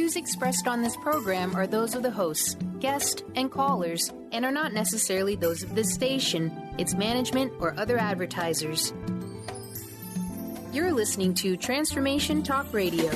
views expressed on this program are those of the hosts, guests, and callers, and are not necessarily those of this station, its management, or other advertisers. You're listening to Transformation Talk Radio.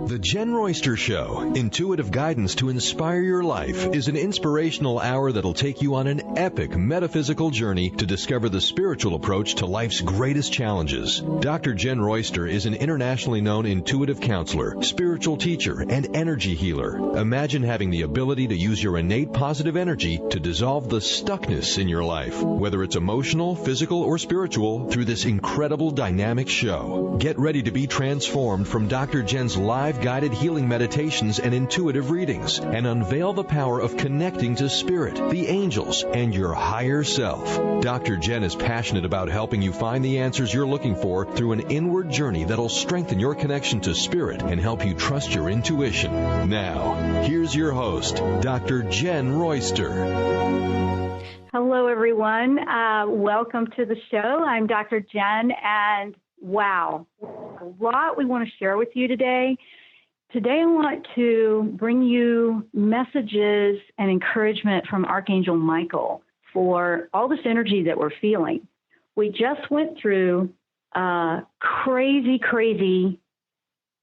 The Jen-Royster-Show, intuitive guidance to inspire your life, is an inspirational hour that'll take you on an epic metaphysical journey to discover the spiritual approach to life's greatest challenges. Dr. Jen Royster is an internationally known intuitive counselor, spiritual teacher, and energy healer. Imagine having the ability to use your innate positive energy to dissolve the stuckness in your life, whether it's emotional, physical, or spiritual, through this incredible dynamic show. Get ready to be transformed from Dr. Jen's live guided healing meditations and intuitive readings, and unveil the power of connecting to spirit, the angels, and your higher self. Dr. Jen is passionate about helping you find the answers you're looking for through an inward journey that'll strengthen your connection to spirit and help you trust your intuition. Now, here's your host, Dr. Jen Royster. Hello, everyone. Welcome to the show. I'm Dr. Jen, and wow, a lot we want to share with you today. Today, I want to bring you messages and encouragement from Archangel Michael for all this energy that we're feeling. We just went through a crazy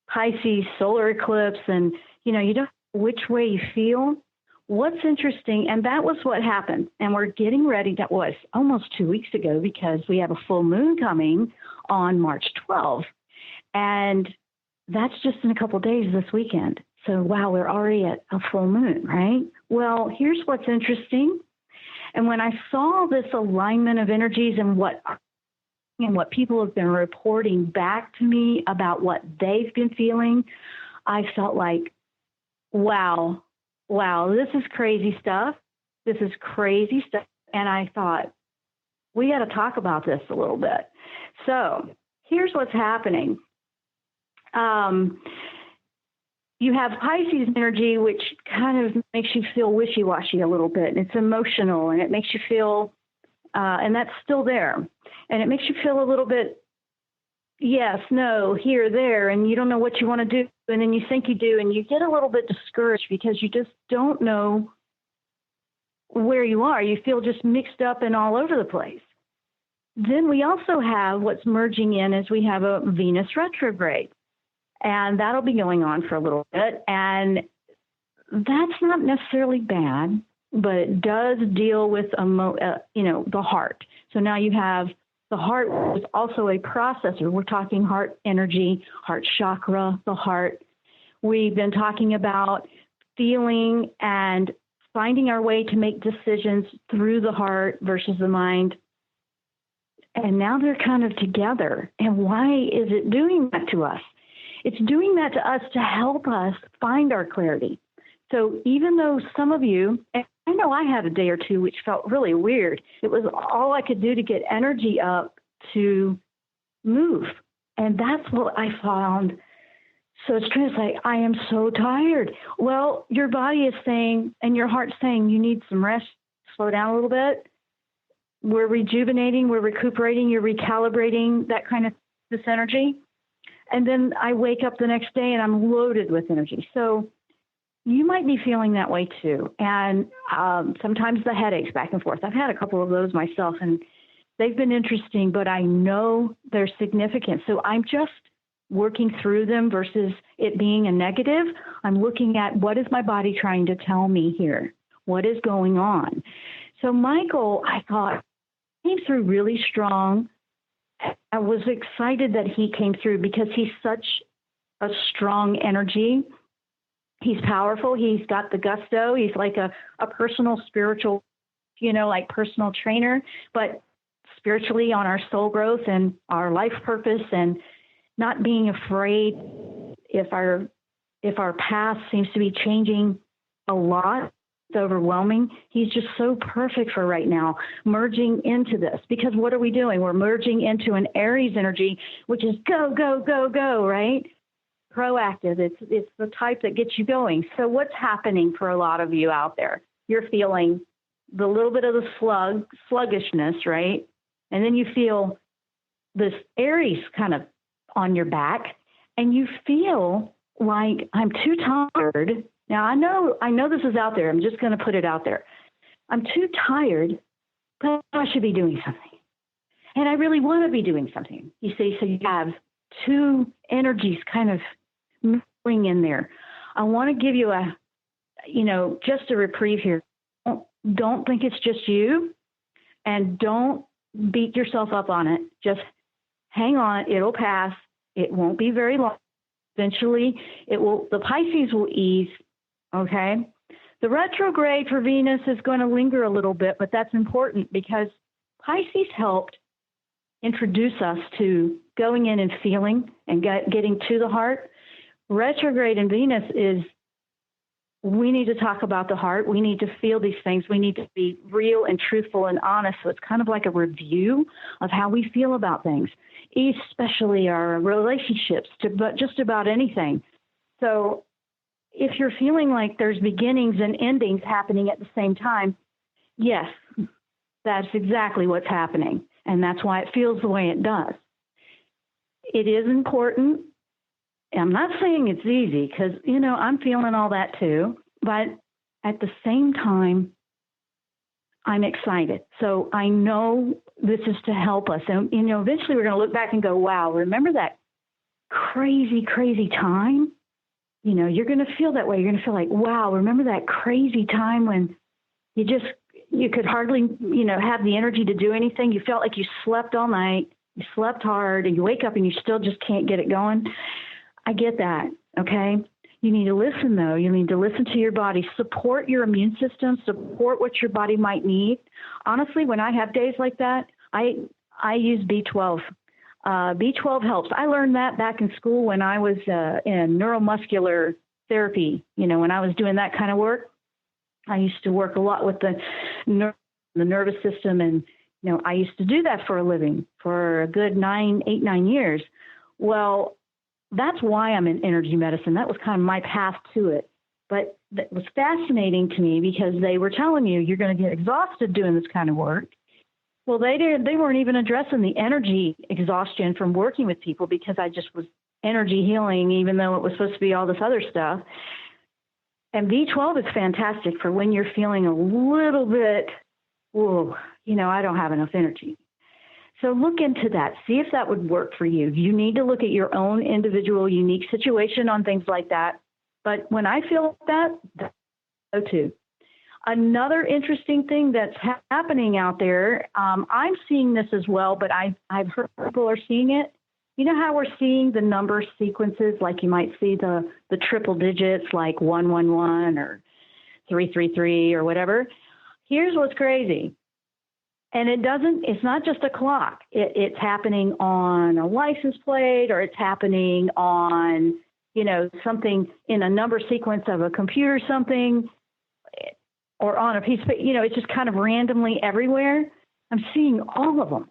Pisces solar eclipse, and, you don't know which way you feel. What's interesting, and that was what happened, and we're getting ready, that was almost 2 weeks ago, because we have a full moon coming on March 12th, and that's just in a couple of days this weekend. So, wow, we're already at a full moon, right? Well, here's what's interesting. And when I saw this alignment of energies and what people have been reporting back to me about what they've been feeling, I felt like, wow, this is crazy stuff. This is crazy stuff. And I thought, we got to talk about this a little bit. So here's what's happening. You have Pisces energy, which kind of makes you feel wishy-washy a little bit. It's emotional, and it makes you feel, and that's still there. And it makes you feel a little bit, yes, no, here, there, and you don't know what you want to do. And then you think you do, and you get a little bit discouraged because you just don't know where you are. You feel just mixed up and all over the place. Then we also have what's merging in as we have a Venus retrograde. And that'll be going on for a little bit. And that's not necessarily bad, but it does deal with, the heart. So now you have the heart, which is also a processor. We're talking heart energy, heart chakra, the heart. We've been talking about feeling and finding our way to make decisions through the heart versus the mind. And now they're kind of together. And why is it doing that to us? It's doing that to us to help us find our clarity. So even though some of you, and I know I had a day or two which felt really weird, it was all I could do to get energy up to move. And that's what I found. So it's trying to say, I am so tired. Well, your body is saying, and your heart's saying, you need some rest, slow down a little bit. We're rejuvenating, we're recuperating, you're recalibrating that kind of this energy. And then I wake up the next day and I'm loaded with energy. So you might be feeling that way too. And sometimes the headaches back and forth. I've had a couple of those myself, and they've been interesting, but I know they're significant. So I'm just working through them versus it being a negative. I'm looking at, what is my body trying to tell me here? What is going on? So Michael, I thought, came through really strong. I was excited that he came through because he's such a strong energy. He's powerful. He's got the gusto. He's like a personal spiritual, like personal trainer, but spiritually on our soul growth and our life purpose, and not being afraid if our path seems to be changing a lot. It's overwhelming. He's just so perfect for right now, merging into this. Because what are we doing? We're merging into an Aries energy, which is go, go, go, go, right? Proactive. It's the type that gets you going. So what's happening for a lot of you out there? You're feeling the little bit of the sluggishness, right? And then you feel this Aries kind of on your back, and you feel like I'm too tired. Now, I know this is out there. I'm just going to put it out there. I'm too tired, but I should be doing something. And I really want to be doing something. You see, so you have two energies kind of moving in there. I want to give you just a reprieve here. Don't think it's just you, and don't beat yourself up on it. Just hang on. It'll pass. It won't be very long. Eventually, the Pisces will ease, okay? The retrograde for Venus is going to linger a little bit, but that's important because Pisces helped introduce us to going in and feeling and getting to the heart. Retrograde in Venus is, we need to talk about the heart. We need to feel these things. We need to be real and truthful and honest. So it's kind of like a review of how we feel about things, especially our relationships, but just about anything. So if you're feeling like there's beginnings and endings happening at the same time, yes, that's exactly what's happening. And that's why it feels the way it does. It is important. I'm not saying it's easy because, I'm feeling all that too. But at the same time, I'm excited. So I know this is to help us. And, eventually we're going to look back and go, wow, remember that crazy, crazy time? You're going to feel that way. You're going to feel like, wow, remember that crazy time when you could hardly, have the energy to do anything. You felt like you slept all night, you slept hard, and you wake up and you still just can't get it going. I get that, okay? You need to listen, though. You need to listen to your body. Support your immune system. Support what your body might need. Honestly, when I have days like that, I use B12. B12 helps. I learned that back in school when I was in neuromuscular therapy. When I was doing that kind of work, I used to work a lot with the nervous system, and I used to do that for a living for a good 9 years. Well, that's why I'm in energy medicine. That was kind of my path to it. But that was fascinating to me because they were telling you you're going to get exhausted doing this kind of work. Well, they weren't even addressing the energy exhaustion from working with people because I just was energy healing, even though it was supposed to be all this other stuff. And B12 is fantastic for when you're feeling a little bit, I don't have enough energy. So look into that. See if that would work for you. You need to look at your own individual, unique situation on things like that. But when I feel that, so too. Another interesting thing that's happening out there, I'm seeing this as well, but I've heard people are seeing it. You know how we're seeing the number sequences, like you might see the triple digits like 111 or 333 or whatever. Here's what's crazy. And it's not just a clock. It's happening on a license plate, or it's happening on, something in a number sequence of a computer, something, or on a piece of, it's just kind of randomly everywhere. I'm seeing all of them.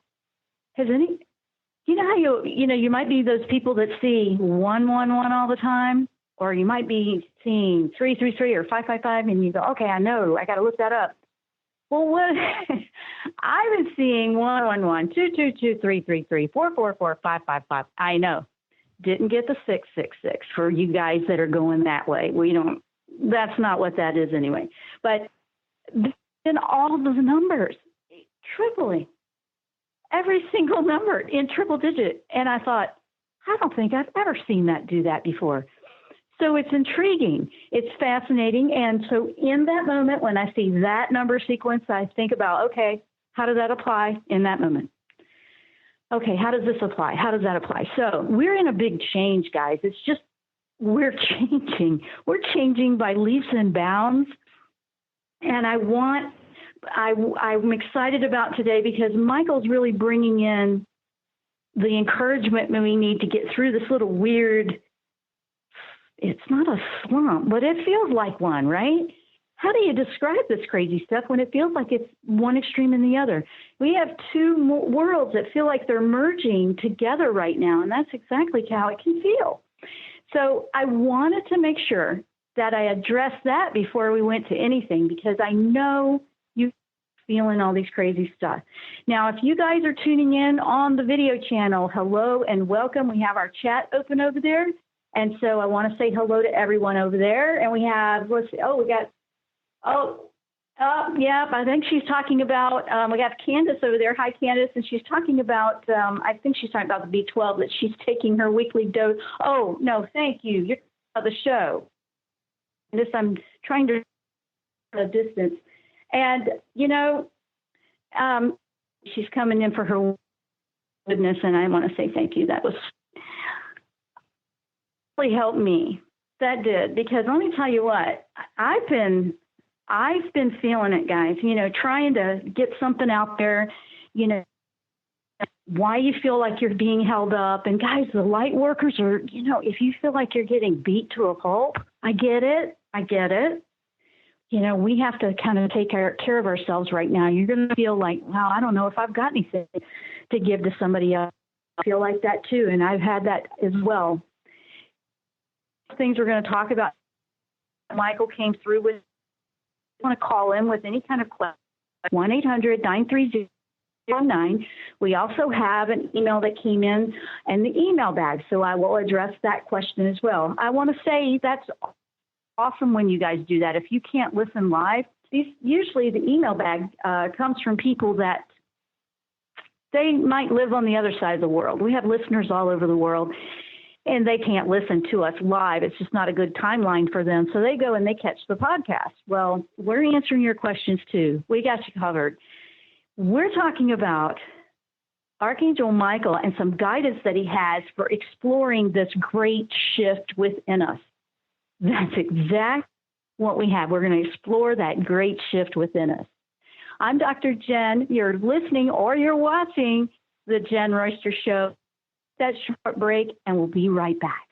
How you might be those people that see 111 all the time, or you might be seeing 333 or 555, and you go, okay, I know, I got to look that up. Well, what I've been seeing 111, 222, 333, 444, 555. I know. Didn't get the 666 for you guys that are going that way. That's not what that is anyway. But then all of those numbers, tripling. Every single number in triple digit. And I thought, I don't think I've ever seen that do that before. So it's intriguing. It's fascinating. And so in that moment, when I see that number sequence, I think about, okay, how does that apply in that moment? Okay, how does this apply? How does that apply? So we're in a big change, guys. It's just, we're changing. We're changing by leaps and bounds. And I'm excited about today because Michael's really bringing in the encouragement we need to get through this little weird, it's not a slump, but it feels like one, right? How do you describe this crazy stuff when it feels like it's one extreme and the other? We have two worlds that feel like they're merging together right now, and that's exactly how it can feel. So I wanted to make sure that I addressed that before we went to anything, because I know you feeling all these crazy stuff. Now, if you guys are tuning in on the video channel, hello and welcome. We have our chat open over there. And so I want to say hello to everyone over there. And we have, I think she's talking about, we got Candace over there. Hi, Candace. And she's talking about, I think she's talking about the B12, that she's taking her weekly dose. Oh, no, thank you. You're talking about the show. This, I'm trying to a distance. And, she's coming in for her goodness, and I want to say thank you. That was really helped me. That did, because let me tell you what, I've been feeling it, guys, trying to get something out there, why you feel like you're being held up. And guys, the light workers are, if you feel like you're getting beat to a pulp, I get it. We have to kind of take care of ourselves right now. You're going to feel like, wow, I don't know if I've got anything to give to somebody else. I feel like that too. And I've had that as well. Things we're going to talk about. Michael came through with, want to call in with any kind of question, 1-800-930-9. We also have an email that came in the email bag, so I will address that question as well. I want to say that's awesome when you guys do that. If you can't listen live, usually the email bag comes from people that they might live on the other side of the world. We have listeners all over the world, and they can't listen to us live. It's just not a good timeline for them. So they go and they catch the podcast. Well, we're answering your questions too. We got you covered. We're talking about Archangel Michael and some guidance that he has for exploring this great shift within us. That's exactly what we have. We're going to explore that great shift within us. I'm Dr. Jen. You're listening or you're watching the Jen Royster Show. That short break, and we'll be right back.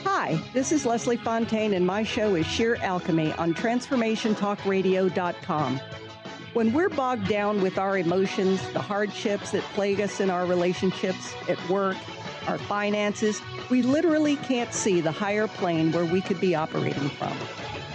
Hi, this is Leslie Fontaine, and my show is Sheer Alchemy on TransformationTalkRadio.com. When we're bogged down with our emotions, the hardships that plague us in our relationships, at work, our finances, we literally can't see the higher plane where we could be operating from.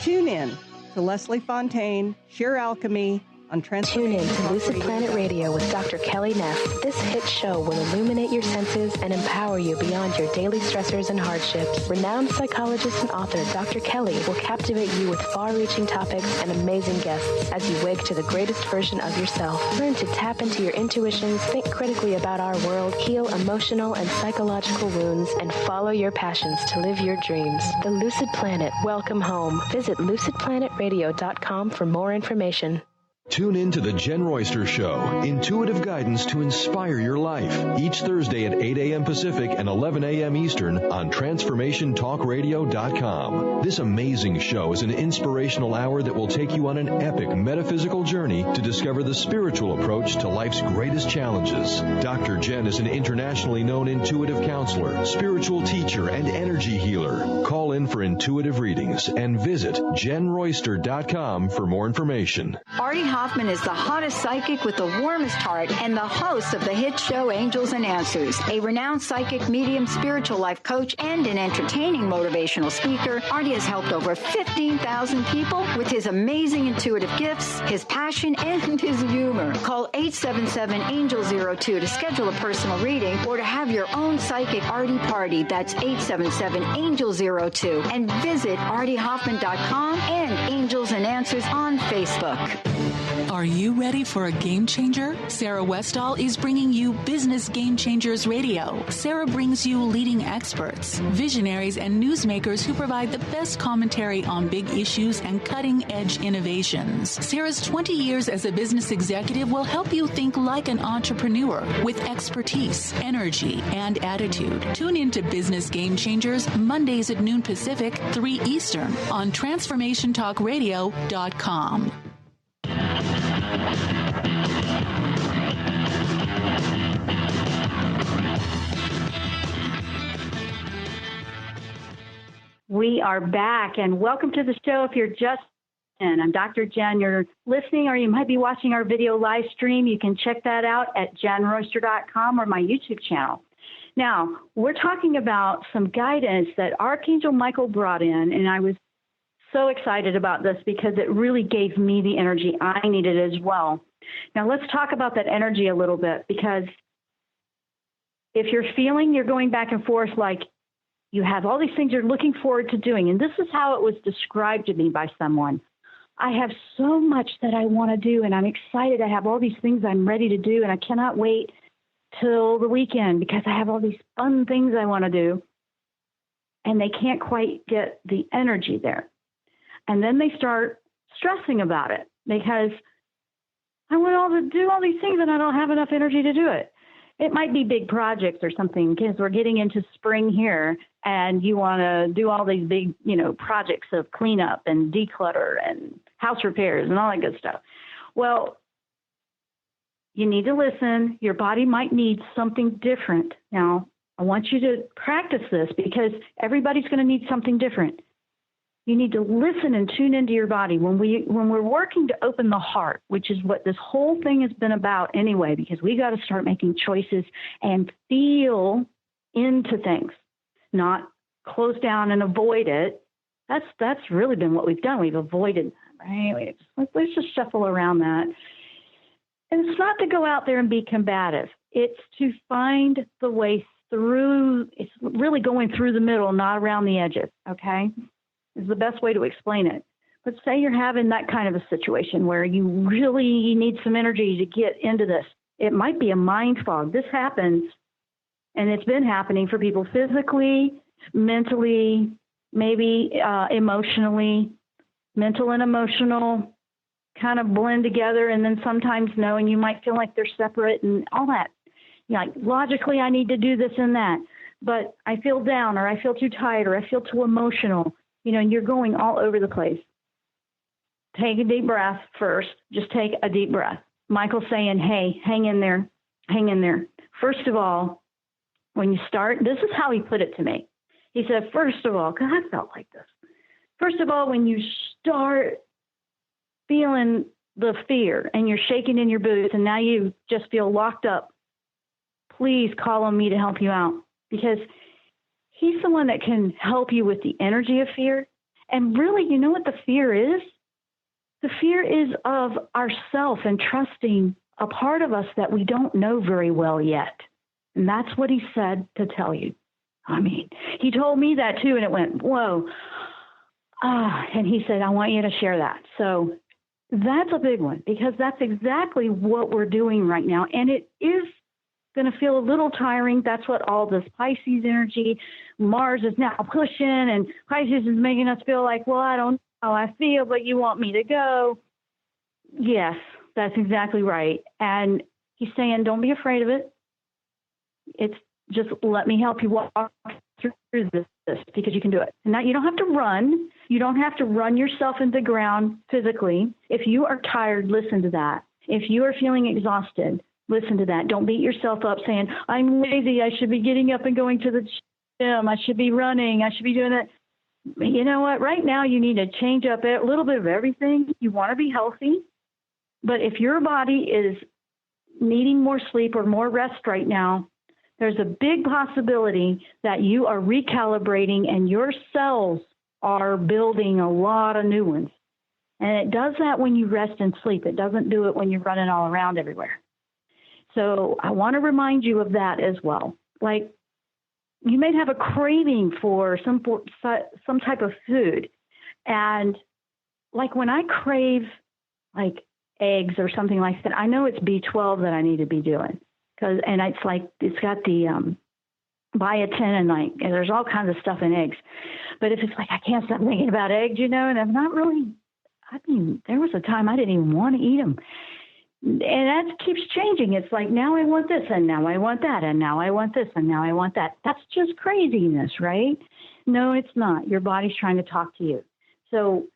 Tune in to Leslie Fontaine, Sheer Alchemy, on Tune in to Lucid Planet Radio with Dr. Kelly Neff. This hit show will illuminate your senses and empower you beyond your daily stressors and hardships. Renowned psychologist and author Dr. Kelly will captivate you with far-reaching topics and amazing guests as you wake to the greatest version of yourself. Learn to tap into your intuitions, think critically about our world, heal emotional and psychological wounds, and follow your passions to live your dreams. The Lucid Planet. Welcome home. Visit lucidplanetradio.com for more information. Tune in to the Jen Royster Show, intuitive guidance to inspire your life. Each Thursday at 8 a.m. Pacific and 11 a.m. Eastern on TransformationTalkRadio.com. This amazing show is an inspirational hour that will take you on an epic metaphysical journey to discover the spiritual approach to life's greatest challenges. Dr. Jen is an internationally known intuitive counselor, spiritual teacher, and energy healer. Call in for intuitive readings and visit JenRoyster.com for more information. Artie Hoffman is the hottest psychic with the warmest heart and the host of the hit show Angels and Answers. A renowned psychic, medium, spiritual life coach, and an entertaining motivational speaker, Artie has helped over 15,000 people with his amazing intuitive gifts, his passion, and his humor. Call 877-ANGEL-02 to schedule a personal reading or to have your own psychic Artie party. That's 877-ANGEL-02. And visit artiehoffman.com and Angels and Answers on Facebook. Are you ready for a game changer? Sarah Westall is bringing you Business Game Changers Radio. Sarah brings you leading experts, visionaries, and newsmakers who provide the best commentary on big issues and cutting-edge innovations. Sarah's 20 years as a business executive will help you think like an entrepreneur with expertise, energy, and attitude. Tune into Business Game Changers Mondays at noon Pacific, 3 Eastern on TransformationTalkRadio.com. We are back, and welcome to the show. If you're just I'm Dr. Jen. You're listening, or you might be watching our video live stream. You can check that out at the-jenn-royster.com or my YouTube channel. Now, we're talking about some guidance that Archangel Michael brought in, and I was so excited about this because it really gave me the energy I needed as well. Now, let's talk about that energy a little bit, because if you're feeling you're going back and forth, like you have all these things you're looking forward to doing, and this is how it was described to me by someone. I have so much that I want to do, and I'm excited. I have all these things I'm ready to do, and I cannot wait till the weekend because I have all these fun things I want to do, and they can't quite get the energy there. And then they start stressing about it because I want to do all these things and I don't have enough energy to do it. It might be big projects or something, because we're getting into spring here and you want to do all these big, projects of cleanup and declutter and house repairs and all that good stuff. Well, you need to listen. Your body might need something different. Now, I want you to practice this because everybody's going to need something different. You need to listen and tune into your body. When we're working to open the heart, which is what this whole thing has been about anyway, because we got to start making choices and feel into things, not close down and avoid it. That's really been what we've done. We've avoided that, right? Let's just shuffle around that. And it's not to go out there and be combative. It's to find the way through. It's really going through the middle, not around the edges, okay? Is the best way to explain it. Let's say you're having that kind of a situation where you really need some energy to get into this. It might be a mind fog. This happens, and it's been happening for people physically, mentally, maybe emotionally. Mental and emotional kind of blend together, and then sometimes no, and you might feel like they're separate and all that. Like, logically, I need to do this and that, but I feel down, or I feel too tired, or I feel too emotional. And you're going all over the place. Take a deep breath first. Just take a deep breath. Michael's saying, hey, hang in there. Hang in there. First of all, when you start, this is how he put it to me. He said, first of all, because I felt like this. First of all, when you start feeling the fear and you're shaking in your boots and now you just feel locked up, please call on me to help you out, because he's the one that can help you with the energy of fear. And really, you know what the fear is? The fear is of ourself and trusting a part of us that we don't know very well yet. And that's what he said to tell you. I mean, he told me that too, and it went, whoa. And he said, I want you to share that. So that's a big one, because that's exactly what we're doing right now. And it is going to feel a little tiring. That's what all this Pisces energy, Mars is now pushing, and Pisces is making us feel like, well, I don't know how I feel, but you want me to go. Yes, that's exactly right. And he's saying, don't be afraid of it. It's just, let me help you walk through this because you can do it. And now you don't have to run. You don't have to run yourself into the ground physically. If you are tired, listen to that. If you are feeling exhausted, listen to that. Don't beat yourself up saying, I'm lazy. I should be getting up and going to the gym. I should be running. I should be doing that. You know what? Right now, you need to change up a little bit of everything. You want to be healthy. But if your body is needing more sleep or more rest right now, there's a big possibility that you are recalibrating and your cells are building a lot of new ones. And it does that when you rest and sleep. It doesn't do it when you're running all around everywhere. So I want to remind you of that as well. Like, you may have a craving for some type of food. And like when I crave like eggs or something like that, I know it's B12 that I need to be doing. And it's like, it's got the biotin and like, and there's all kinds of stuff in eggs. But if it's like, I can't stop thinking about eggs, and I'm not really, there was a time I didn't even want to eat them. And that keeps changing. It's like, now I want this, and now I want that, and now I want this, and now I want that. That's just craziness, right? No, it's not. Your body's trying to talk to you. So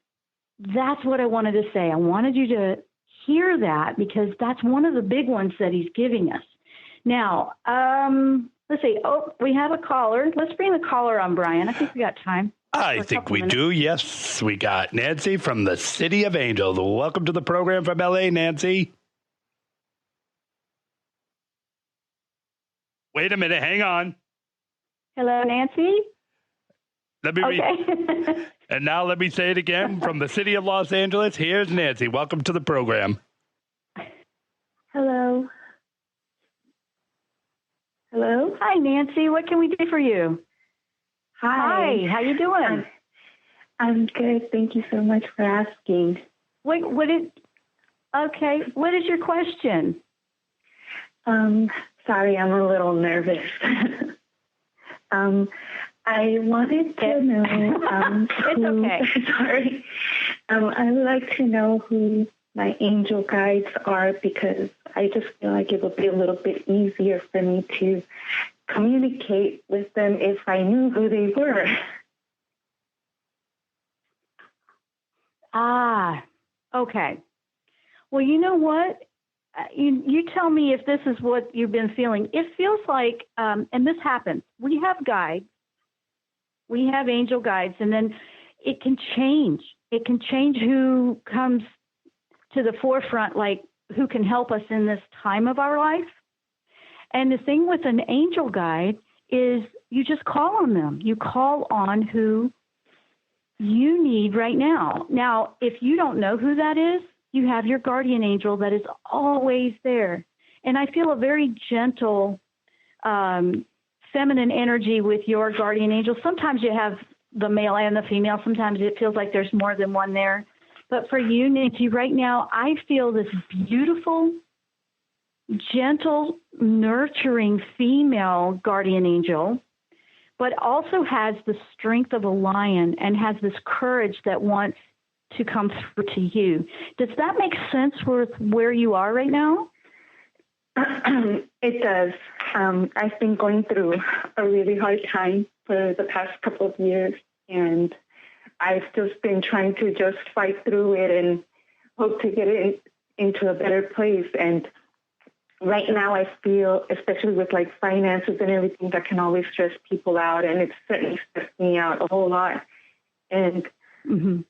that's what I wanted to say. I wanted you to hear that because that's one of the big ones that he's giving us. Now, let's see. Oh, we have a caller. Let's bring the caller on, Brian. I think we got time. I think we do. Yes, we got Nancy from the City of Angels. Welcome to the program from LA, Nancy. Wait a minute. Hang on. Hello, Nancy. Let me read. And now let me say it again. From the City of Los Angeles, here's Nancy. Welcome to the program. Hello. Hello. Hi, Nancy. What can we do for you? Hi. How you doing? I'm good. Thank you so much for asking. Wait, what is your question? Sorry, I'm a little nervous. I wanted to know it's okay. Sorry. I would like to know who my angel guides are, because I just feel like it would be a little bit easier for me to communicate with them if I knew who they were. Okay. Well, you know what? You tell me if this is what you've been feeling. It feels like, and this happens, we have guides, we have angel guides, and then it can change. It can change who comes to the forefront, like who can help us in this time of our life. And the thing with an angel guide is you just call on them. You call on who you need right now. Now, if you don't know who that is, you have your guardian angel that is always there. And I feel a very gentle, feminine energy with your guardian angel. Sometimes you have the male and the female. Sometimes it feels like there's more than one there. But for you, Nancy, right now, I feel this beautiful, gentle, nurturing female guardian angel, but also has the strength of a lion and has this courage that wants to come through to you. Does that make sense with where you are right now? It does. I've been going through a really hard time for the past couple of years, and I've just been trying to just fight through it and hope to get it into a better place. And right now I feel, especially with like finances and everything, that can always stress people out, and it's certainly stressed me out a whole lot. And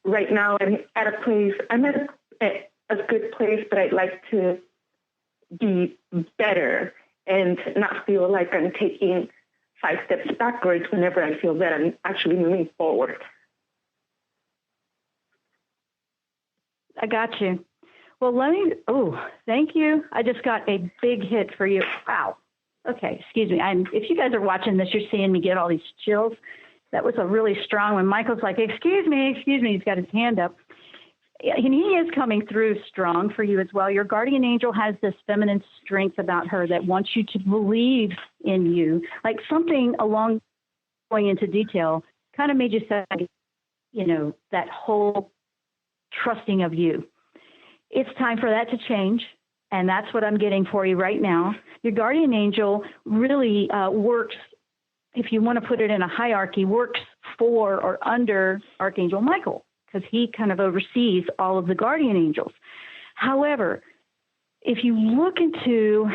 right now I'm at a place, I'm at a good place, but I'd like to be better and not feel like I'm taking 5 steps backwards whenever I feel that I'm actually moving forward. I got you. Well, thank you. I just got a big hit for you. Wow. Okay, excuse me. If you guys are watching this, you're seeing me get all these chills. That was a really strong one. Michael's like, excuse me. He's got his hand up. And he is coming through strong for you as well. Your guardian angel has this feminine strength about her that wants you to believe in you. Like something along going into detail kind of made you say, that whole trusting of you. It's time for that to change, and that's what I'm getting for you right now. Your guardian angel really works, if you want to put it in a hierarchy, works for or under Archangel Michael, because he kind of oversees all of the guardian angels. However, if you look into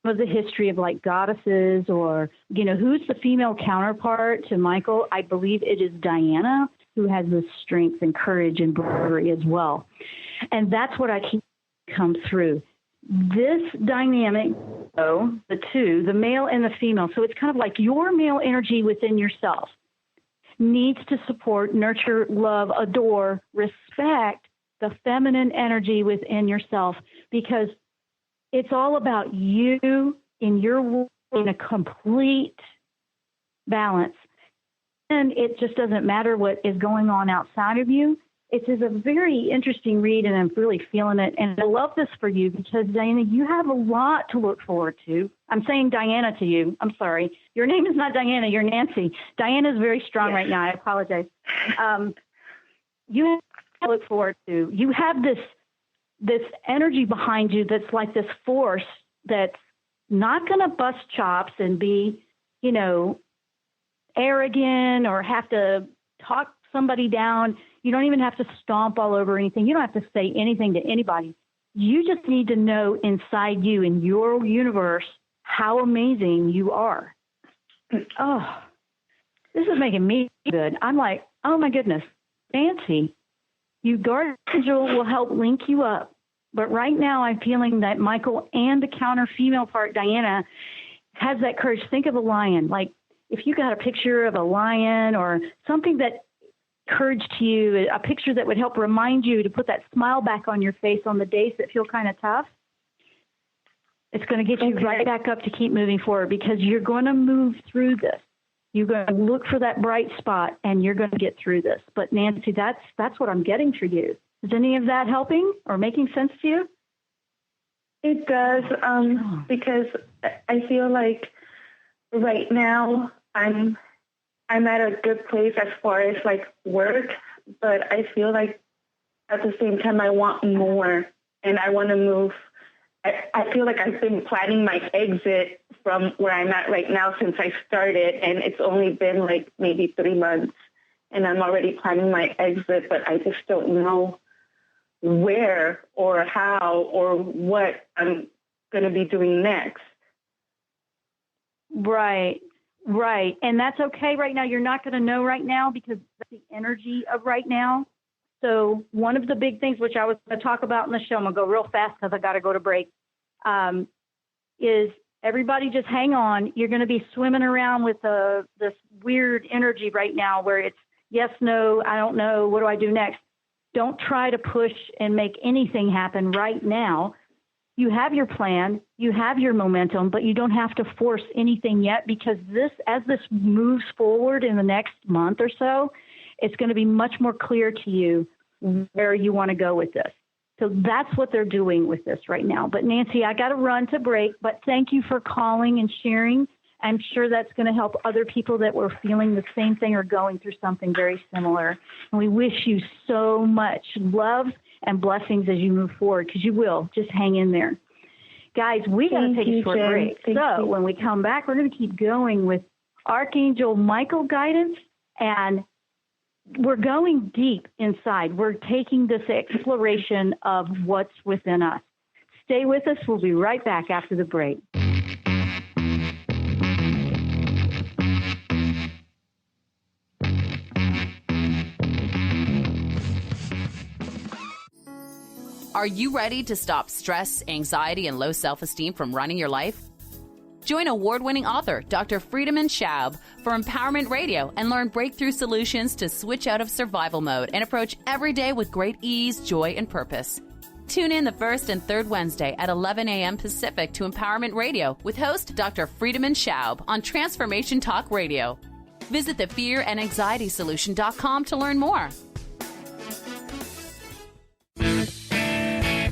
the history of like goddesses or, who's the female counterpart to Michael, I believe it is Diana, who has the strength and courage and bravery as well. And that's what I keep come through. This dynamic, the two, the male and the female, so it's kind of like your male energy within yourself needs to support, nurture, love, adore, respect the feminine energy within yourself, because it's all about you in a complete balance. And it just doesn't matter what is going on outside of you. It is a very interesting read, and I'm really feeling it. And I love this for you because, Diana, you have a lot to look forward to. I'm saying Diana to you. I'm sorry. Your name is not Diana. You're Nancy. Diana is very strong right now. I apologize. You have to look forward to. You have this energy behind you that's like this force that's not going to bust chops and be, arrogant or have to talk somebody down. You don't even have to stomp all over anything. You don't have to say anything to anybody. You just need to know inside you, in your universe, how amazing you are. Oh, this is making me good. I'm like, oh my goodness, Nancy, your guardian angel will help link you up. But right now I'm feeling that Michael and the counter female part, Diana, has that courage. Think of a lion. Like if you got a picture of a lion or something that encouraged you, a picture that would help remind you to put that smile back on your face on the days that feel kind of tough, it's going to get you right back up to keep moving forward, because you're going to move through this. You're going to look for that bright spot, and you're going to get through this. But Nancy, that's what I'm getting for you. Is any of that helping or making sense to you? It does, because I feel like right now I'm at a good place as far as like work, but I feel like at the same time I want more, and I want to move. I feel like I've been planning my exit from where I'm at right now since I started, and it's only been like maybe 3 months, and I'm already planning my exit, but I just don't know where or how or what I'm going to be doing next. Right. And that's okay right now. You're not going to know right now because that's the energy of right now. So one of the big things, which I was going to talk about in the show, I'm going to go real fast because I got to go to break, is everybody just hang on. You're going to be swimming around with this weird energy right now where it's yes, no, I don't know, what do I do next? Don't try to push and make anything happen right now. You have your plan, you have your momentum, but you don't have to force anything yet, because as this moves forward in the next month or so, it's going to be much more clear to you where you want to go with this. So that's what they're doing with this right now. But Nancy, I got to run to break, but thank you for calling and sharing. I'm sure that's going to help other people that were feeling the same thing or going through something very similar. And we wish you so much love and blessings as you move forward, because you will. Just hang in there. Guys, we got to take a short break. So when we come back, we're going to keep going with Archangel Michael guidance, and we're going deep inside. We're taking this exploration of what's within us. Stay with us. We'll be right back after the break. Are you ready to stop stress, anxiety, and low self-esteem from running your life? Join award-winning author Dr. Friedemann Schaub for Empowerment Radio and learn breakthrough solutions to switch out of survival mode and approach every day with great ease, joy, and purpose. Tune in the first and third Wednesday at 11 a.m. Pacific to Empowerment Radio with host Dr. Friedemann Schaub on Transformation Talk Radio. Visit thefearandanxietysolution.com to learn more.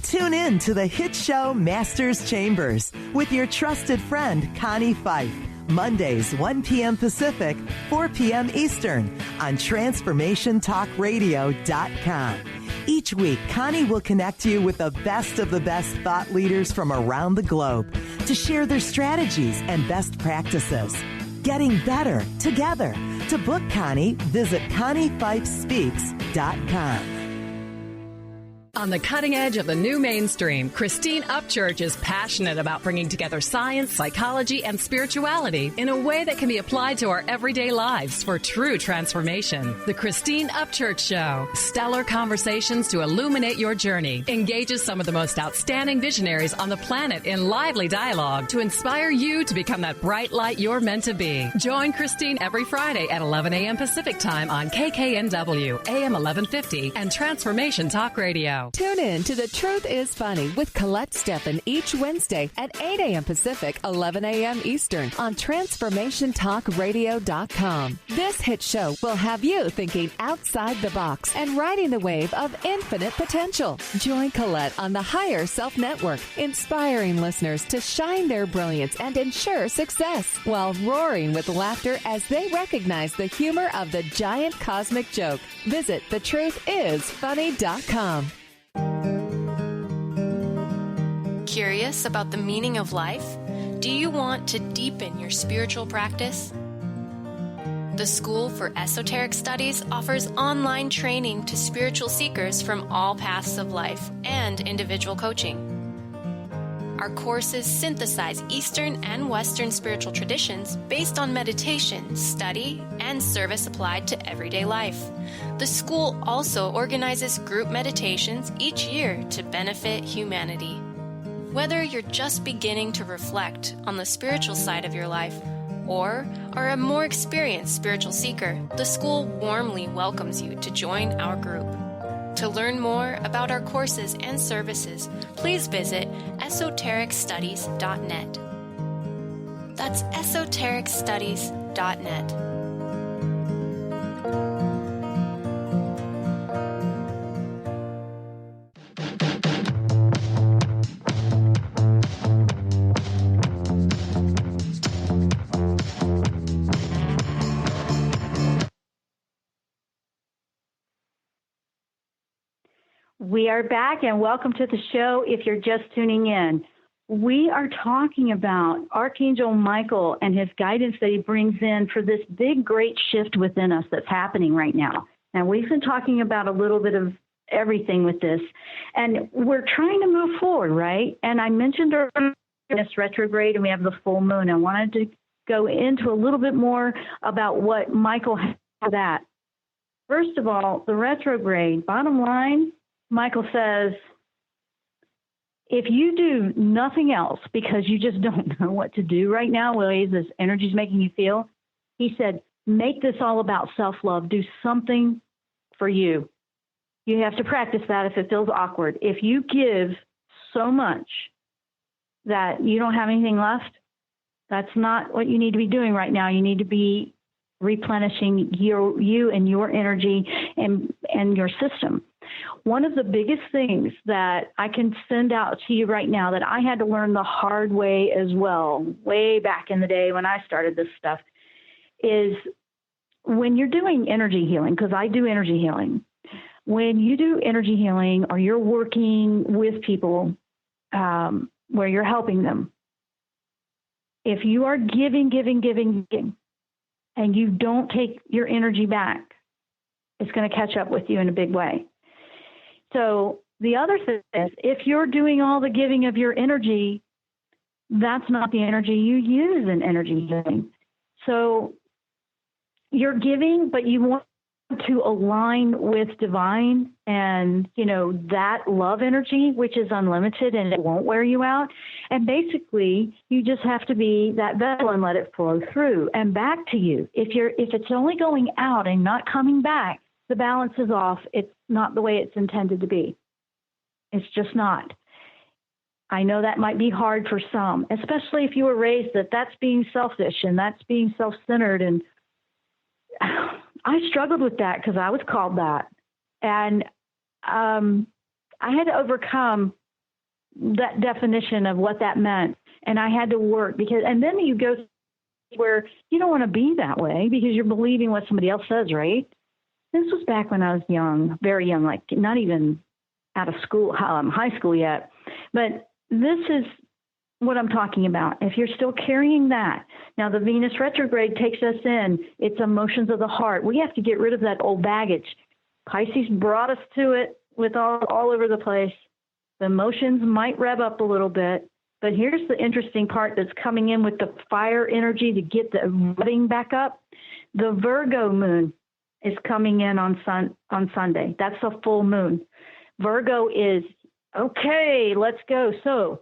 Tune in to the hit show Masters Chambers with your trusted friend Connie Fife. Mondays, 1 p.m. Pacific, 4 p.m. Eastern on TransformationTalkRadio.com. Each week, Connie will connect you with the best thought leaders from around the globe to share their strategies and best practices. Getting better together. To book Connie, visit ConnieFifeSpeaks.com. On the cutting edge of the new mainstream, Christine Upchurch is passionate about bringing together science, psychology, and spirituality in a way that can be applied to our everyday lives for true transformation. The Christine Upchurch Show, stellar conversations to illuminate your journey, engages some of the most outstanding visionaries on the planet in lively dialogue to inspire you to become that bright light you're meant to be. Join Christine every Friday at 11 a.m. Pacific Time on KKNW, AM 1150, and Transformation Talk Radio. Tune in to The Truth is Funny with Colette Steffen each Wednesday at 8 a.m. Pacific, 11 a.m. Eastern on TransformationTalkRadio.com. This hit show will have you thinking outside the box and riding the wave of infinite potential. Join Colette on the Higher Self Network, inspiring listeners to shine their brilliance and ensure success while roaring with laughter as they recognize the humor of the giant cosmic joke. Visit thetruthisfunny.com. Curious about the meaning of life? Do you want to deepen your spiritual practice? The School for Esoteric Studies offers online training to spiritual seekers from all paths of life and individual coaching. Our courses synthesize Eastern and Western spiritual traditions based on meditation, study, and service applied to everyday life. The school also organizes group meditations each year to benefit humanity. Whether you're just beginning to reflect on the spiritual side of your life or are a more experienced spiritual seeker, the school warmly welcomes you to join our group. To learn more about our courses and services, please visit esotericstudies.net. That's esotericstudies.net. We are back, and welcome to the show if you're just tuning in. We are talking about Archangel Michael and his guidance that he brings in for this big, great shift within us that's happening right now. And we've been talking about a little bit of everything with this, and we're trying to move forward, right? And I mentioned earlier this retrograde, and we have the full moon. I wanted to go into a little bit more about what Michael has for that. First of all, the retrograde, bottom line, Michael says, if you do nothing else because you just don't know what to do right now, ways this energy is making you feel, he said, make this all about self-love. Do something for you. You have to practice that if it feels awkward. If you give so much that you don't have anything left, that's not what you need to be doing right now. You need to be replenishing you and your energy and your system. One of the biggest things that I can send out to you right now that I had to learn the hard way as well, way back in the day when I started this stuff, is when you're doing energy healing, because I do energy healing, when you do energy healing or you're working with people where you're helping them, if you are giving, and you don't take your energy back, it's going to catch up with you in a big way. So the other thing is, if you're doing all the giving of your energy, that's not the energy you use in energy healing. So you're giving, but you want to align with divine and, that love energy, which is unlimited and it won't wear you out. And basically, you just have to be that vessel and let it flow through and back to you. If it's only going out and not coming back, the balance is off. It's not the way it's intended to be. It's just not. I know that might be hard for some, especially if you were raised that that's being selfish and that's being self-centered. And I struggled with that because I was called that. And I had to overcome that definition of what that meant. And I had to work and then you go where you don't want to be that way because you're believing what somebody else says, right? This was back when I was young, very young, like not even out of school, high school yet. But this is what I'm talking about. If you're still carrying that, now the Venus retrograde takes us in. It's emotions of the heart. We have to get rid of that old baggage. Pisces brought us to it with all over the place. The emotions might rev up a little bit, but here's the interesting part that's coming in with the fire energy to get the revving back up. The Virgo moon is coming in on Sunday. That's a full moon. Virgo is, okay, let's go. So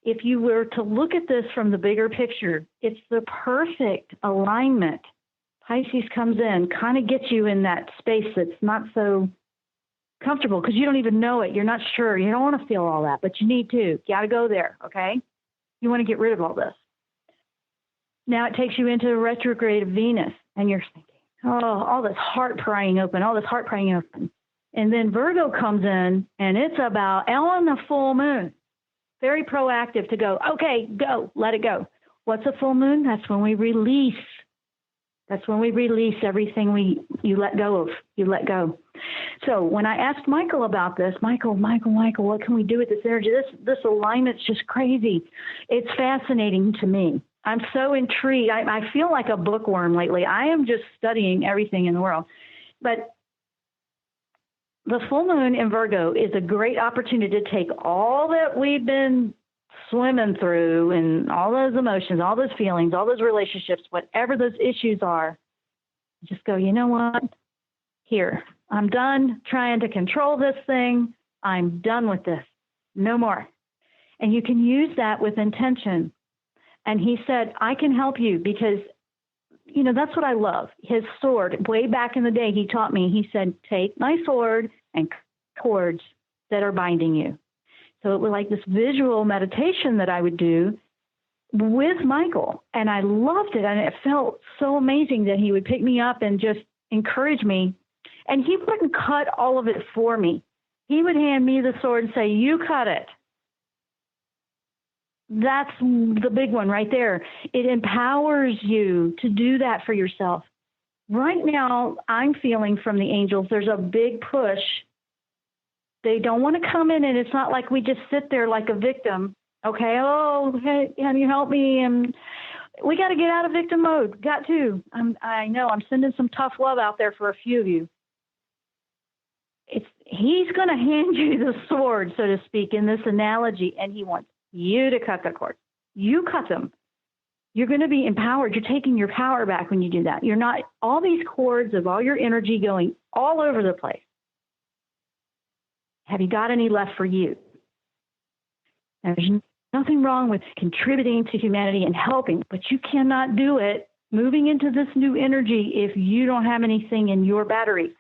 if you were to look at this from the bigger picture, it's the perfect alignment. Pisces comes in, kind of gets you in that space that's not so comfortable because you don't even know it. You're not sure. You don't want to feel all that, but you need to. You got to go there, okay? You want to get rid of all this. Now it takes you into retrograde of Venus, and you're thinking, all this heart prying open. And then Virgo comes in, and it's about on the full moon. Very proactive to go, okay, go, let it go. What's a full moon? That's when we release. That's when we release everything you let go of. You let go. So when I asked Michael about this, Michael, what can we do with this energy? This alignment's just crazy. It's fascinating to me. I'm so intrigued. I feel like a bookworm lately. I am just studying everything in the world. But the full moon in Virgo is a great opportunity to take all that we've been swimming through and all those emotions, all those feelings, all those relationships, whatever those issues are, just go, you know what? Here, I'm done trying to control this thing. I'm done with this. No more. And you can use that with intention. And he said, I can help you because, you know, that's what I love. His sword, way back in the day, he taught me, he said, take my sword and cords that are binding you. So it was like this visual meditation that I would do with Michael. And I loved it. And it felt so amazing that he would pick me up and just encourage me. And he wouldn't cut all of it for me. He would hand me the sword and say, you cut it. That's the big one right there. It empowers you to do that for yourself. Right now, I'm feeling from the angels, there's a big push. They don't want to come in, and it's not like we just sit there like a victim. Okay, oh, hey, can you help me? And we got to get out of victim mode. Got to. I know I'm sending some tough love out there for a few of you. He's going to hand you the sword, so to speak, in this analogy, and he wants you to cut the cords. You cut them. You're going to be empowered. You're taking your power back when you do that. You're not all these cords of all your energy going all over the place. Have you got any left for you? Now, there's nothing wrong with contributing to humanity and helping, but you cannot do it moving into this new energy if you don't have anything in your battery.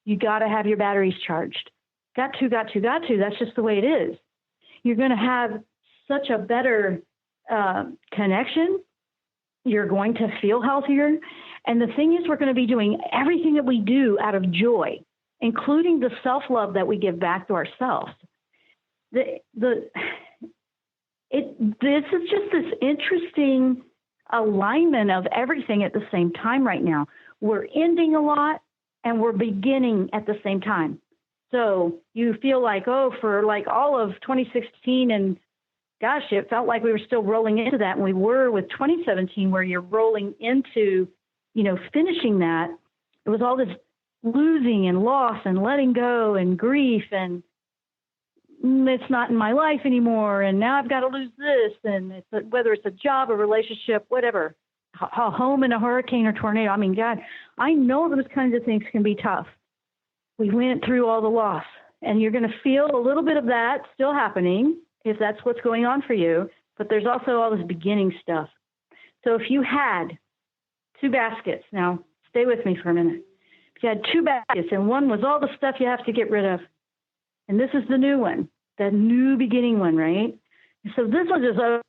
You got to have your batteries charged. Got to. That's just the way it is. You're going to have such a better connection. You're going to feel healthier. And the thing is, we're going to be doing everything that we do out of joy, including the self-love that we give back to ourselves. This is just this interesting alignment of everything at the same time right now. We're ending a lot and we're beginning at the same time. So you feel like, for like all of 2016 and gosh, it felt like we were still rolling into that. And we were with 2017 where you're rolling into, finishing that. It was all this losing and loss and letting go and grief and it's not in my life anymore. And now I've got to lose this. And whether it's a job, a relationship, whatever, a home in a hurricane or tornado. I mean, God, I know those kinds of things can be tough. We went through all the loss and you're going to feel a little bit of that still happening if that's what's going on for you. But there's also all this beginning stuff. So if you had 2 baskets, now stay with me for a minute. If you had 2 baskets and one was all the stuff you have to get rid of, and this is the new one, that new beginning one, right? So this one is over,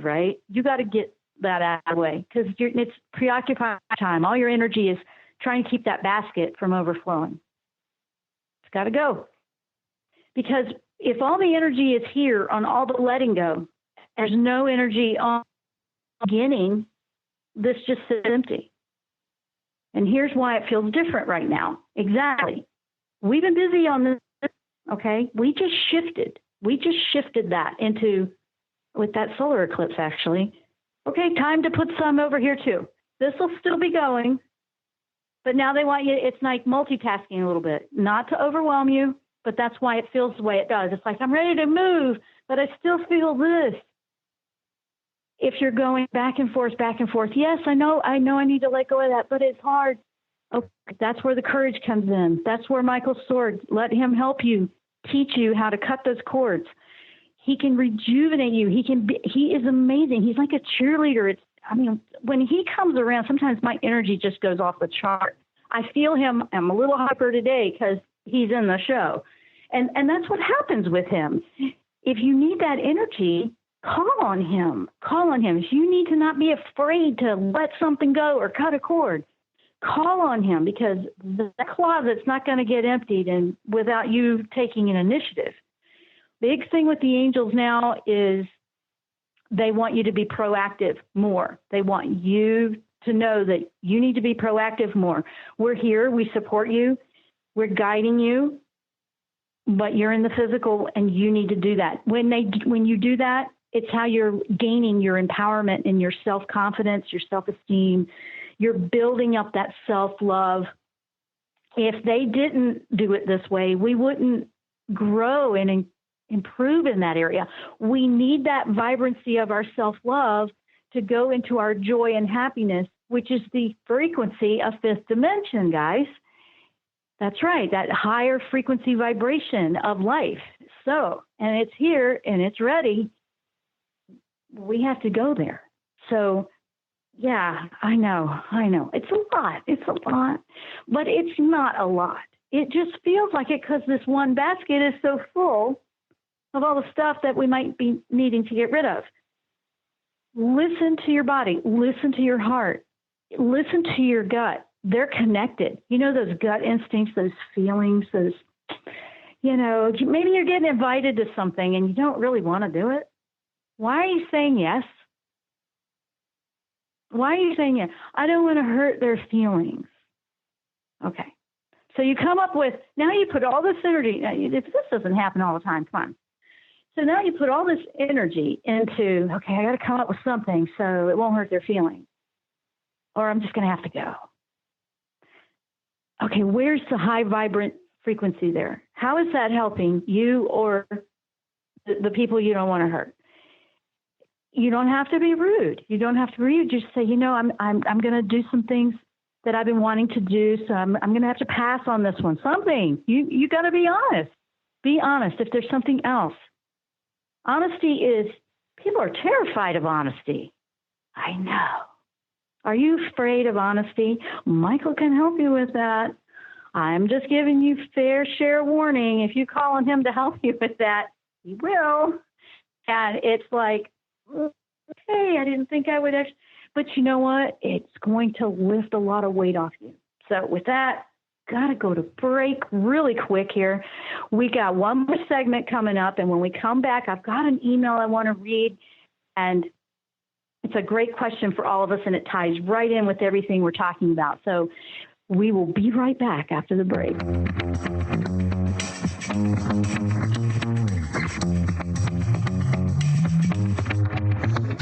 right? You got to get that out of the way because it's preoccupied time. All your energy is trying to keep that basket from overflowing. It's got to go. Because if all the energy is here on all the letting go, there's no energy on beginning, this just sits empty. And here's why it feels different right now. Exactly. We've been busy on this, okay? We just shifted that into, with that solar eclipse, actually. Okay, time to put some over here, too. This will still be going, but now they want you, it's like multitasking a little bit, not to overwhelm you, but that's why it feels the way it does. It's like, I'm ready to move, but I still feel this. If you're going back and forth, yes, I know I need to let go of that, but it's hard. Okay, that's where the courage comes in. That's where Michael's sword, let him help you, teach you how to cut those cords. He can rejuvenate you. He is amazing. He's like a cheerleader. When he comes around, sometimes my energy just goes off the chart. I feel him. I'm a little hyper today because he's in the show. And that's what happens with him. If you need that energy, call on him. If you need to not be afraid to let something go or cut a cord, call on him because the closet's not going to get emptied and without you taking an initiative. Big thing with the angels now is they want you to be proactive more. They want you to know that you need to be proactive more. We're here. We support you. We're guiding you, but you're in the physical and you need to do that. When you do that, it's how you're gaining your empowerment and your self-confidence, your self-esteem. You're building up that self-love. If they didn't do it this way, we wouldn't grow and improve in that area. We need that vibrancy of our self-love to go into our joy and happiness, which is the frequency of fifth dimension, guys. That's right, that higher frequency vibration of life. So, and it's here and it's ready. We have to go there. So, yeah, I know. It's a lot. But it's not a lot. It just feels like it because this one basket is so full of all the stuff that we might be needing to get rid of. Listen to your body. Listen to your heart. Listen to your gut. They're connected. You know, those gut instincts, those feelings, those, you know, maybe you're getting invited to something and you don't really want to do it. Why are you saying yes? Why are you saying yes? I don't want to hurt their feelings. Okay. So you come up with, now you put all this energy, if this doesn't happen all the time, come on. So now you put all this energy into, okay, I got to come up with something so it won't hurt their feelings. Or I'm just going to have to go. Okay, where's the high vibrant frequency there? How is that helping you or the people you don't want to hurt? You don't have to be rude. Just say, you know, I'm going to do some things that I've been wanting to do, so I'm going to have to pass on this one. Something. You got to be honest. Be honest if there's something else. Honesty is, people are terrified of honesty. I know. Are you afraid of honesty? Michael can help you with that. I'm just giving you fair share warning. If you call on him to help you with that, he will. And it's like, okay, I didn't think I would actually. But you know what? It's going to lift a lot of weight off you. So with that, got to go to break really quick here. We got one more segment coming up. And when we come back, I've got an email I want to read. And it's a great question for all of us, and it ties right in with everything we're talking about. So we will be right back after the break.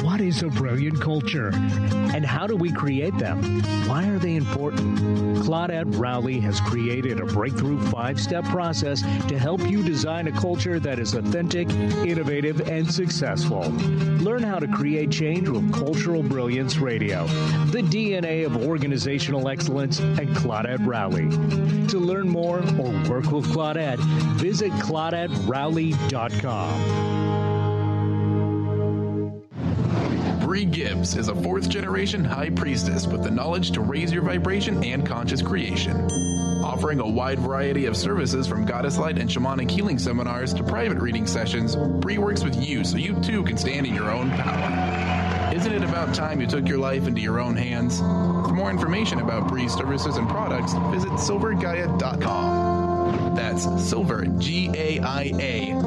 What is a brilliant culture? And how do we create them? Why are they important? Claudette Rowley has created a breakthrough 5-step process to help you design a culture that is authentic, innovative, and successful. Learn how to create change with Cultural Brilliance Radio, the DNA of organizational excellence, and Claudette Rowley. To learn more or work with Claudette, visit ClaudetteRowley.com. Bree Gibbs is a 4th-generation high priestess with the knowledge to raise your vibration and conscious creation. Offering a wide variety of services from goddess light and shamanic healing seminars to private reading sessions, Bree works with you so you too can stand in your own power. Isn't it about time you took your life into your own hands? For more information about Bree's services and products, visit silvergaia.com. That's silver, GAIA.com.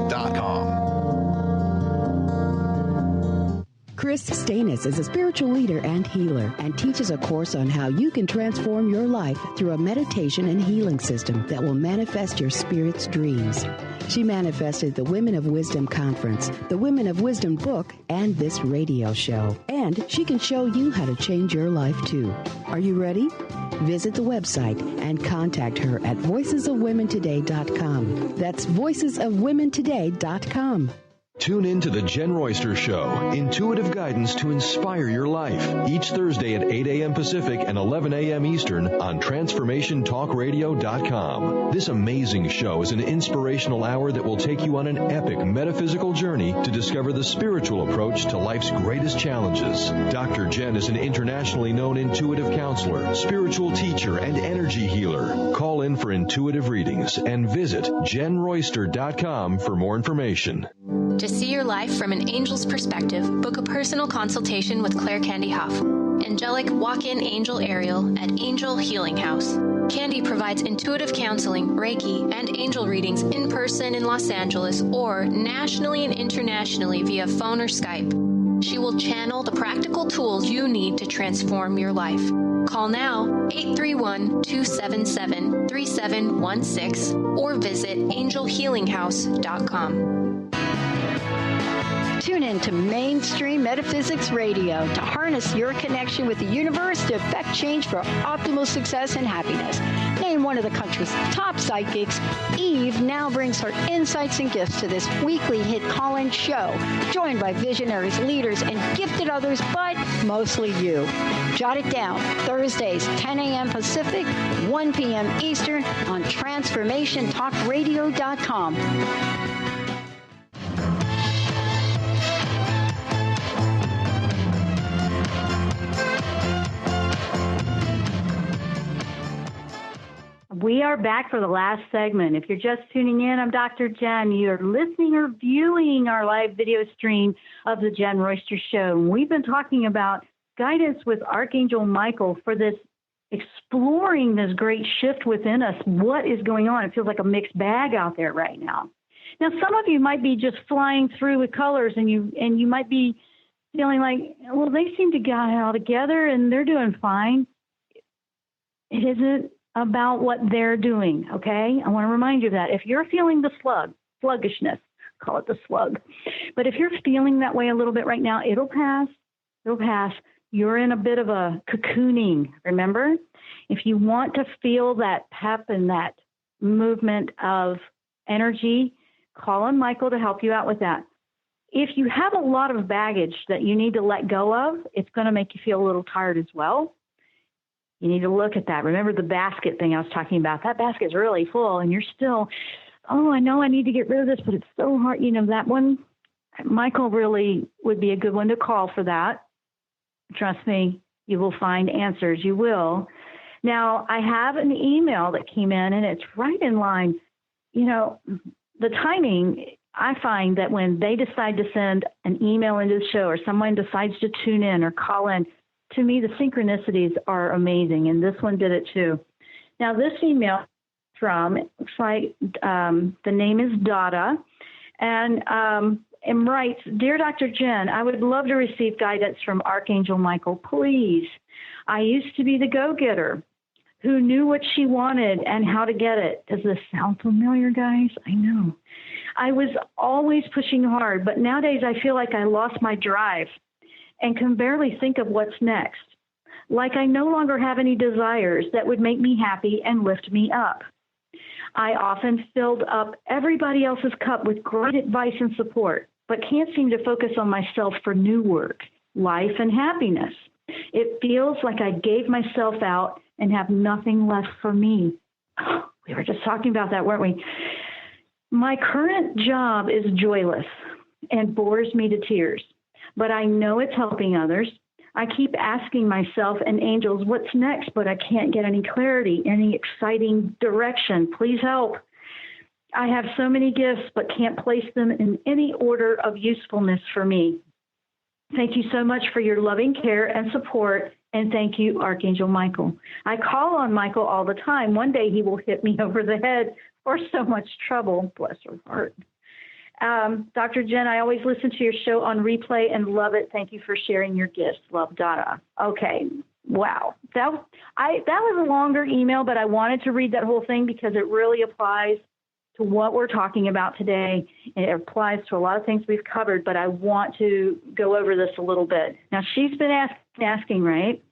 Chris Stanis is a spiritual leader and healer and teaches a course on how you can transform your life through a meditation and healing system that will manifest your spirit's dreams. She manifested the Women of Wisdom Conference, the Women of Wisdom book, and this radio show. And she can show you how to change your life, too. Are you ready? Visit the website and contact her at voicesofwomentoday.com. That's voicesofwomentoday.com. Tune in to the Jen Royster Show, intuitive guidance to inspire your life, each Thursday at 8 a.m. Pacific and 11 a.m. Eastern on TransformationTalkRadio.com. This amazing show is an inspirational hour that will take you on an epic metaphysical journey to discover the spiritual approach to life's greatest challenges. Dr. Jen is an internationally known intuitive counselor, spiritual teacher, and energy healer. Call in for intuitive readings and visit JenRoyster.com for more information. To see your life from an angel's perspective, book a personal consultation with Claire Candy Huff, angelic walk-in angel Ariel at Angel Healing House. Candy provides intuitive counseling, Reiki, and angel readings in person in Los Angeles or nationally and internationally via phone or Skype. She will channel the practical tools you need to transform your life. Call now, 831-277-3716, or visit angelhealinghouse.com. Tune in to Mainstream Metaphysics Radio to harness your connection with the universe to effect change for optimal success and happiness. Named one of the country's top psychics, Eve now brings her insights and gifts to this weekly hit call-in show, joined by visionaries, leaders, and gifted others, but mostly you. Jot it down. Thursdays, 10 a.m. Pacific, 1 p.m. Eastern on TransformationTalkRadio.com. We are back for the last segment. If you're just tuning in, I'm Dr. Jen. You're listening or viewing our live video stream of the Jen-Royster Show. We've been talking about guidance with Archangel Michael for this exploring this great shift within us. What is going on? It feels like a mixed bag out there right now. Now, some of you might be just flying through with colors, and you might be feeling like, well, they seem to get it all together and they're doing fine. It isn't about what they're doing, okay? I want to remind you of that. If you're feeling the sluggishness, call it the slug. But if you're feeling that way a little bit right now, it'll pass. It'll pass. You're in a bit of a cocooning, remember? If you want to feel that pep and that movement of energy, call on Michael to help you out with that. If you have a lot of baggage that you need to let go of, it's going to make you feel a little tired as well. You need to look at that. Remember the basket thing I was talking about? That basket's really full and you're still, oh, I know I need to get rid of this, but it's so hard. You know, that one, Michael really would be a good one to call for that. Trust me, you will find answers. You will. Now, I have an email that came in and it's right in line. You know, the timing, I find that when they decide to send an email into the show or someone decides to tune in or call in, to me, the synchronicities are amazing, and this one did it too. Now, this email from, it looks like the name is Dada, and writes, Dear Dr. Jen, I would love to receive guidance from Archangel Michael, please. I used to be the go-getter who knew what she wanted and how to get it. Does this sound familiar, guys? I know. I was always pushing hard, but nowadays I feel like I lost my drive and can barely think of what's next. Like I no longer have any desires that would make me happy and lift me up. I often filled up everybody else's cup with great advice and support, but can't seem to focus on myself for new work, life, and happiness. It feels like I gave myself out and have nothing left for me. Oh, we were just talking about that, weren't we? My current job is joyless and bores me to tears, but I know it's helping others. I keep asking myself and angels, what's next? But I can't get any clarity, any exciting direction. Please help. I have so many gifts, but can't place them in any order of usefulness for me. Thank you so much for your loving care and support. And thank you, Archangel Michael. I call on Michael all the time. One day he will hit me over the head for so much trouble. Bless her heart. Dr. Jen, I always listen to your show on replay and love it. Thank you for sharing your gifts. Love, Donna. Okay. Wow. That was a longer email, but I wanted to read that whole thing because it really applies to what we're talking about today. And it applies to a lot of things we've covered, but I want to go over this a little bit. Now, she's been asking, right?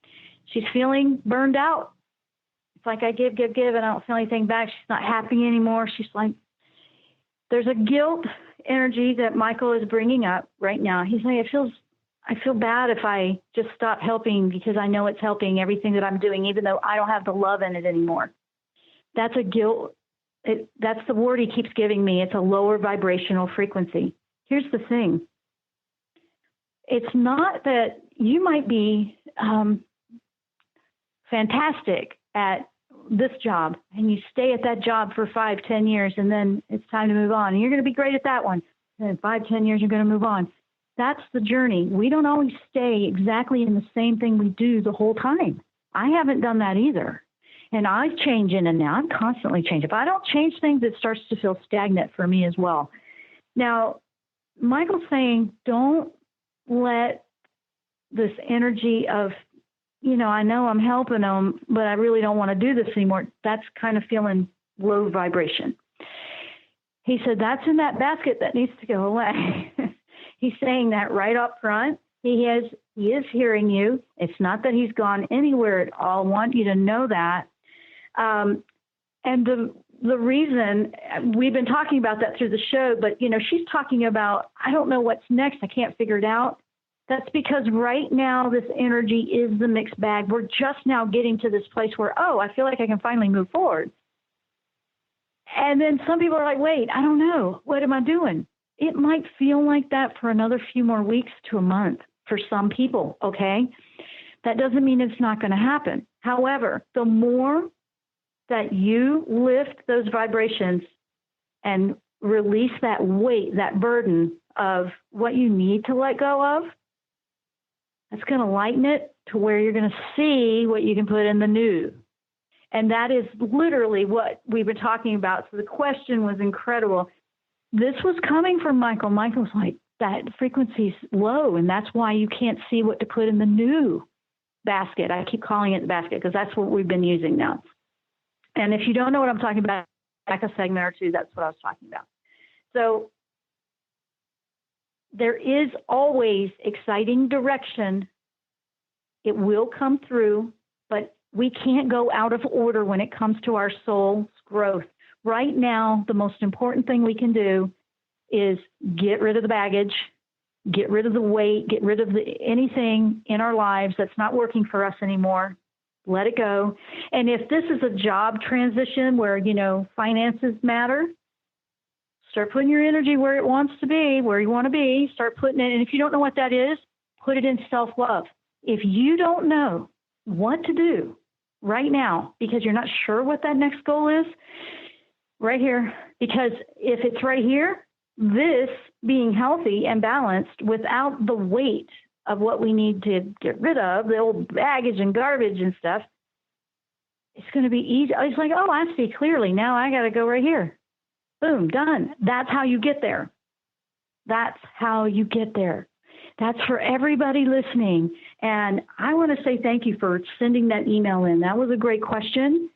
She's feeling burned out. It's like I give, and I don't feel anything back. She's not happy anymore. She's like, there's a guilt energy that Michael is bringing up right now. He's like, I feel bad if I just stop helping because I know it's helping everything that I'm doing, even though I don't have the love in it anymore. That's a guilt. That's the word he keeps giving me. It's a lower vibrational frequency. Here's the thing. It's not that you might be fantastic at this job and you stay at that job for 5-10 years and then it's time to move on and you're going to be great at that one. And in 5-10 years, you're going to move on. That's the journey. We don't always stay exactly in the same thing we do the whole time. I haven't done that either. And I change in and out. I'm constantly changing. If I don't change things, it starts to feel stagnant for me as well. Now, Michael's saying, don't let this energy of, I know I'm helping them, but I really don't want to do this anymore. That's kind of feeling low vibration. He said, that's in that basket that needs to go away. He's saying that right up front. He is hearing you. It's not that he's gone anywhere at all. I want you to know that. And the reason we've been talking about that through the show, but she's talking about, I don't know what's next. I can't figure it out. That's because right now this energy is the mixed bag. We're just now getting to this place where, I feel like I can finally move forward. And then some people are like, wait, I don't know. What am I doing? It might feel like that for another few more weeks to a month for some people, okay? That doesn't mean it's not going to happen. However, the more that you lift those vibrations and release that weight, that burden of what you need to let go of, that's going to lighten it to where you're going to see what you can put in the new. And that is literally what we've been talking about. So the question was incredible. This was coming from Michael. Michael's like, that frequency's low, and that's why you can't see what to put in the new basket. I keep calling it the basket because that's what we've been using now. And if you don't know what I'm talking about, back a segment or two, that's what I was talking about. So there is always exciting direction. It will come through, but we can't go out of order when it comes to our soul's growth. Right now, the most important thing we can do is get rid of the baggage, get rid of the weight, get rid of anything in our lives that's not working for us anymore. Let it go. And if this is a job transition where, finances matter, start putting your energy where it wants to be, where you want to be. Start putting it. And if you don't know what that is, put it in self-love. If you don't know what to do right now because you're not sure what that next goal is, right here. Because if it's right here, this being healthy and balanced without the weight of what we need to get rid of, the old baggage and garbage and stuff, it's going to be easy. It's like, I see clearly. Now I got to go right here. Boom, done. That's how you get there. That's how you get there. That's for everybody listening. And I want to say thank you for sending that email in. That was a great question.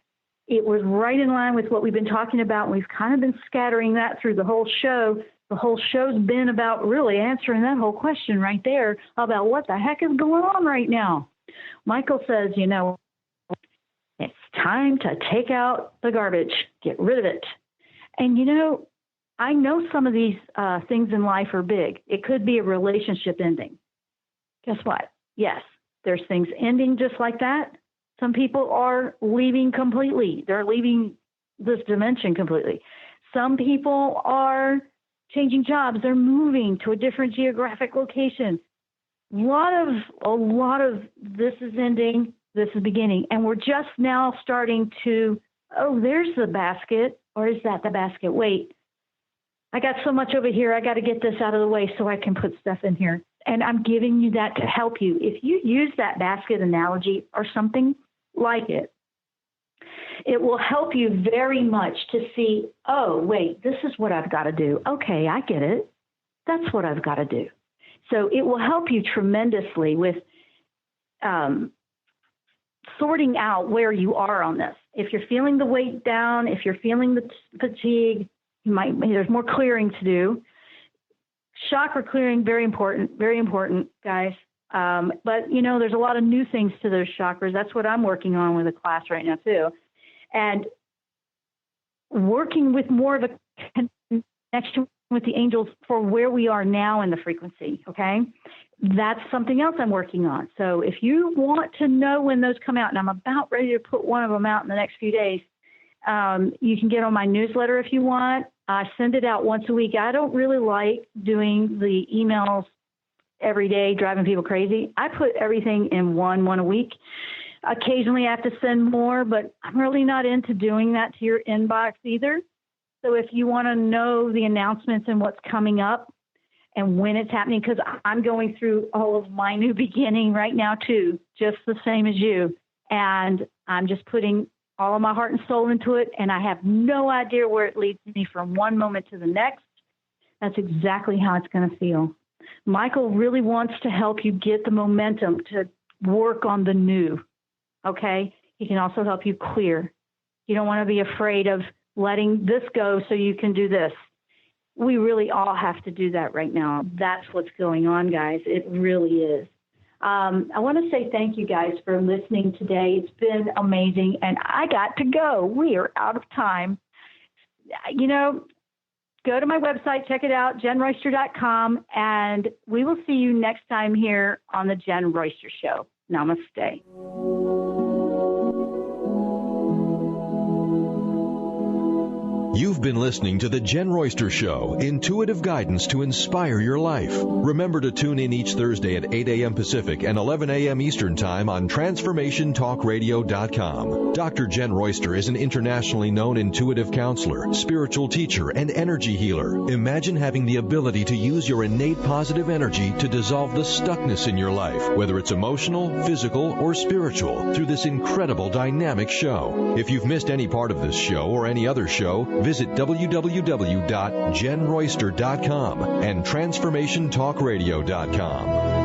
It was right in line with what we've been talking about. We've kind of been scattering that through the whole show. The whole show's been about really answering that whole question right there about what the heck is going on right now. Michael says, it's time to take out the garbage, get rid of it. And, I know some of these things in life are big. It could be a relationship ending. Guess what? Yes, there's things ending just like that. Some people are leaving completely. They're leaving this dimension completely. Some people are changing jobs. They're moving to a different geographic location. A lot of this is ending, this is beginning. And we're just now starting to, there's the basket. Or is that the basket? Wait, I got so much over here. I got to get this out of the way so I can put stuff in here. And I'm giving you that to help you. If you use that basket analogy or something like it, it will help you very much to see, wait, this is what I've got to do. Okay, I get it. That's what I've got to do. So it will help you tremendously with sorting out where you are on this. If you're feeling the weight down, if you're feeling the fatigue, there's more clearing to do. Chakra clearing, very important, guys. But, there's a lot of new things to those chakras. That's what I'm working on with a class right now, too. And working with more of a connection with the angels for where we are now in the frequency, okay? That's something else I'm working on. So if you want to know when those come out, and I'm about ready to put one of them out in the next few days, you can get on my newsletter if you want. I send it out once a week. I don't really like doing the emails every day, driving people crazy. I put everything in one a week. Occasionally I have to send more, but I'm really not into doing that to your inbox either. So if you want to know the announcements and what's coming up and when it's happening, because I'm going through all of my new beginning right now too, just the same as you. And I'm just putting all of my heart and soul into it, and I have no idea where it leads me from one moment to the next. That's exactly how it's going to feel. Michael really wants to help you get the momentum to work on the new, okay? He can also help you clear. You don't want to be afraid of letting this go so you can do this. we really all have to do that right now. That's what's going on, guys. It really is. I want to say thank you guys for listening today. It's been amazing, and I got to go. We are out of time. You know, go to my website, check it out, the-jenn-royster.com, and we will see you next time here on the Jen Royster Show. Namaste. You've been listening to The Jen Royster Show, intuitive guidance to inspire your life. Remember to tune in each Thursday at 8 a.m. Pacific and 11 a.m. Eastern Time on TransformationTalkRadio.com. Dr. Jen Royster is an internationally known intuitive counselor, spiritual teacher, and energy healer. Imagine having the ability to use your innate positive energy to dissolve the stuckness in your life, whether it's emotional, physical, or spiritual, through this incredible dynamic show. If you've missed any part of this show or any other show, visit www.jenroyster.com and TransformationTalkRadio.com.